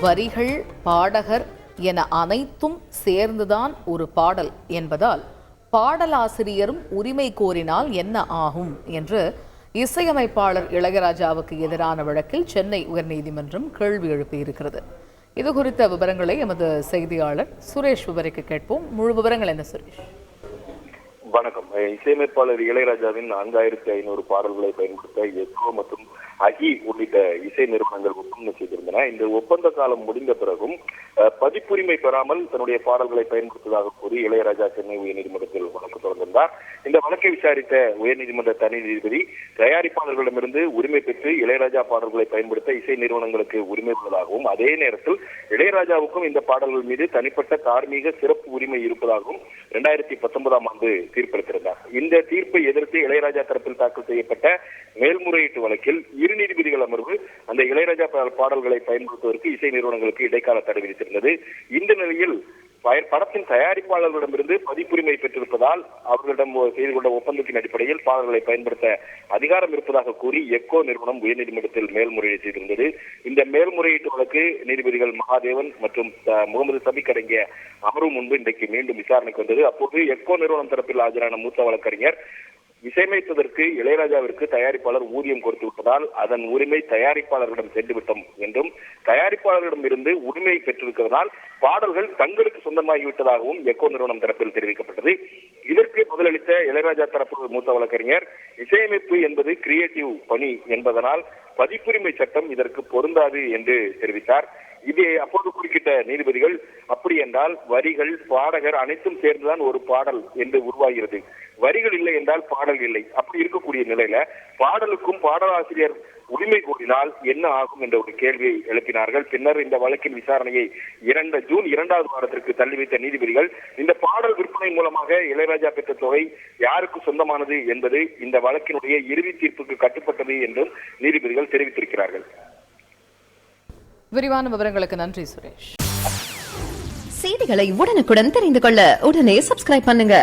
வரிகள், பாடகர் என அனைத்தும் சேர்ந்துதான் ஒரு பாடல் என்பதால் பாடலாசிரியரும் உரிமை கோரினால் என்ன ஆகும் என்று இசையமைப்பாளர் இளையராஜாவுக்கு எதிரான வழக்கில் சென்னை உயர்நீதிமன்றம் கேள்வி எழுப்பியிருக்கிறது. இது குறித்த விவரங்களை எமது செய்தியாளர் சுரேஷ் விவரிக்க கேட்போம். முழு விவரங்கள் என்ன சுரேஷ்? வணக்கம். இசையமைப்பாளர் இளையராஜாவின் 4500 பாடல்களை பயன்படுத்த எஸ்கோ மற்றும் அகி உள்ளிட்ட இசை நிறுவனங்கள் ஒப்பந்தம் செய்திருந்தன. இந்த ஒப்பந்த காலம் முடிந்த பிறகும் பதிப்புரிமை பெறாமல் தன்னுடைய பாடல்களை பயன்படுத்துவதாக கூறி இளையராஜா சென்னை உயர்நீதிமன்றத்தில் வழக்கு தொடர்ந்தார். இந்த வழக்கை விசாரித்த உயர்நீதிமன்ற தனி நீதிபதி தயாரிப்பாளர்களிடமிருந்து உரிமை பெற்று இளையராஜா பாடல்களை பயன்படுத்த இசை நிறுவனங்களுக்கு உரிமை உள்ளதாகவும், அதே நேரத்தில் இளையராஜாவுக்கும் இந்த பாடல்கள் மீது தனிப்பட்ட தார்மீக சிறப்பு உரிமை இருப்பதாகவும் 2019ஆம் ஆண்டு தீர்ப்பளித்திருந்தார். இந்த தீர்ப்பை எதிர்த்து இளையராஜா தரப்பில் தாக்கல் செய்யப்பட்ட மேல்முறையீட்டு வழக்கில் இரு நீதிபதிகள் அமர்வு அந்த இளையராஜா பாடல்களை பயன்படுத்துவதற்கு இசை நிறுவனங்களுக்கு இடைக்கால தடை விதித்திருந்தது. இந்த நிலையில் படத்தின் தயாரிப்பாளர்களிடமிருந்து பதிப்புரிமை பெற்றிருப்பதால் அவர்களிடம் செய்து கொண்ட ஒப்பந்தத்தின் அடிப்படையில் பாடல்களை பயன்படுத்த அதிகாரம் இருப்பதாக கூறி எக்கோ நிறுவனம் உயர்நீதிமன்றத்தில் மேல்முறையீடு செய்திருந்தது. இந்த மேல்முறையீட்டு வழக்கு நீதிபதிகள் மகாதேவன் மற்றும் முகமது சபிக் அடங்கிய அமர்வு முன்பு இன்றைக்கு மீண்டும் விசாரணைக்கு வந்தது. அப்போது எக்கோ நிறுவனம் தரப்பில் ஆஜரான மூத்த வழக்கறிஞர் இசையமைத்ததற்கு இளையராஜாவிற்கு தயாரிப்பாளர் ஊதியம் கொடுத்து விட்டதால் அதன் உரிமை தயாரிப்பாளர்களிடம் சென்றுவிட்டோம் என்றும், தயாரிப்பாளர்களிடம் இருந்து உரிமை பெற்றிருக்கிறதால் பாடல்கள் தங்களுக்கு சொந்தமாகிவிட்டதாகவும் எக்கோ நிறுவனம் தரப்பில் தெரிவிக்கப்பட்டது. இதற்கு பதிலளித்த இளையராஜா தரப்பு மூத்த வழக்கறிஞர், இசையமைப்பு என்பது கிரியேட்டிவ் பணி என்பதனால் பதிப்புரிமை சட்டம் இதற்கு பொருந்தாது என்று தெரிவித்தார். இதை அப்போது குறுக்கிட்ட நீதிபதிகள், அப்படி என்றால் வரிகள், பாடகர் அனைத்தும் சேர்ந்துதான் ஒரு பாடல் என்று உருவாகிறது. வரிகள் இல்லை என்றால் பாடல் இல்லை. அப்படி இருக்கக்கூடிய நிலையில பாடலுக்கும் பாடலாசிரியர் உரிமை கோரினால் என்ன ஆகும் என்ற ஒரு கேள்வியை எழுப்பினார்கள். பின்னர் இந்த வழக்கின் விசாரணையை ஜூன் 2வது வாரத்திற்கு தள்ளி வைத்த நீதிபதிகள், இந்த பாடல் விற்பனை மூலமாக இளையராஜா பெற்ற தொகை யாருக்கு சொந்தமானது என்பது இந்த வழக்கினுடைய இறுதி தீர்ப்புக்கு கட்டுப்பட்டது என்றும் நீதிபதிகள் தெரிவித்திருக்கிறார்கள். விரிவான விவரங்களுக்கு நன்றி சுரேஷ். செய்திகளை உடனுக்குடன் தெரிந்து கொள்ள உடனே சப்ஸ்கிரைப் பண்ணுங்க.